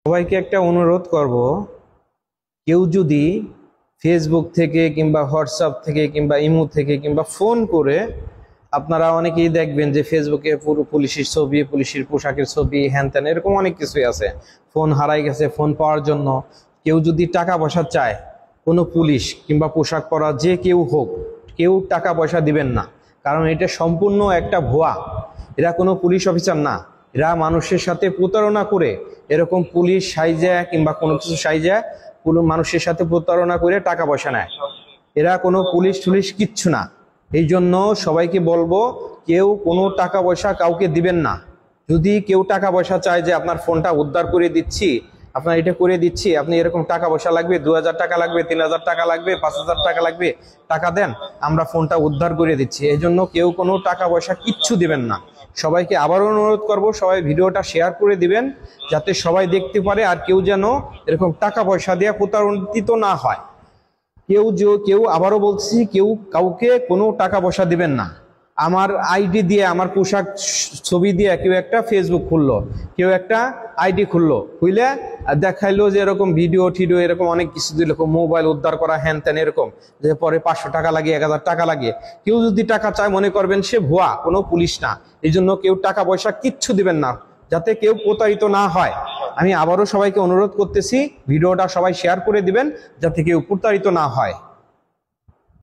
সবাইকে একটা অনুরোধ করব, কেউ যদি ফেসবুক থেকে কিংবা হোয়াটসঅ্যাপ থেকে কিংবা ইমো থেকে কিংবা ফোন করে, আপনারা অনেকেই দেখবেন যে ফেসবুকে পুরো পুলিশের ছবি, পুলিশের পোশাকের ছবি, হ্যান ত্যান এরকম অনেক কিছুই আছে। ফোন হারাই গেছে, ফোন পাওয়ার জন্য কেউ যদি টাকা পয়সা চায়, কোনো পুলিশ কিংবা পোশাক পরা যে কেউ হোক, কেউ টাকা পয়সা দিবেন না। কারণ এটা সম্পূর্ণ একটা ভুয়া। এরা কোনো পুলিশ অফিসার না, এরা মানুষের সাথে প্রতারণা করে এরকম পুলিশ সাইজা কিংবা কোনো কিছু সাইজা মানুষের সাথে প্রতারণা করে টাকা পয়সা নেয়। এরা কোনো পুলিশ টুলিশ কিচ্ছু না। এই জন্য সবাইকে বলবো, কেউ কোনো টাকা পয়সা কাউকে দিবেন না। যদি কেউ টাকা পয়সা চায় যে আপনার ফোনটা উদ্ধার করে দিচ্ছি, আপনার এটা করে দিচ্ছি, আপনি এরকম টাকা পয়সা লাগবে, 2000 টাকা লাগবে, 3000 টাকা লাগবে, 5000 টাকা লাগবে, টাকা দেন, আমরা ফোনটা উদ্ধার করে দিচ্ছি। এই জন্য কেউ কোনো টাকা পয়সা কিচ্ছু দিবেন না। সবাইকে আবারও অনুরোধ করব, সবাই ভিডিওটা শেয়ার করে দিবেন যাতে সবাই দেখতে পারে, আর কেউ যেন এরকম টাকা পয়সা দিয়ে প্রতারিত না হয়। কেউ আবারও বলছি, কেউ কাউকে কোনো টাকা পয়সা দিবেন না। আমার আইডি দিয়ে, আমার পোশাক ছবি দিয়ে কেউ একটা ফেসবুক খুললো, কেউ একটা আইডি খুললো, খুলে দেখাইলো যে এরকম ভিডিও টিডিও এরকম অনেক কিছু দিল, মোবাইল উদ্ধার করা হ্যান ত্যান এরকম, যে পরে 500 টাকা লাগে, 1000 টাকা লাগে। কেউ যদি টাকা চায়, মনে করবেন সে ভুয়া, কোনো পুলিশ না। এই জন্য কেউ টাকা পয়সা কিচ্ছু দিবেন না, যাতে কেউ প্রতারিত না হয়। আমি আবারও সবাইকে অনুরোধ করতেছি, ভিডিওটা সবাই শেয়ার করে দিবেন যাতে কেউ প্রতারিত না হয়।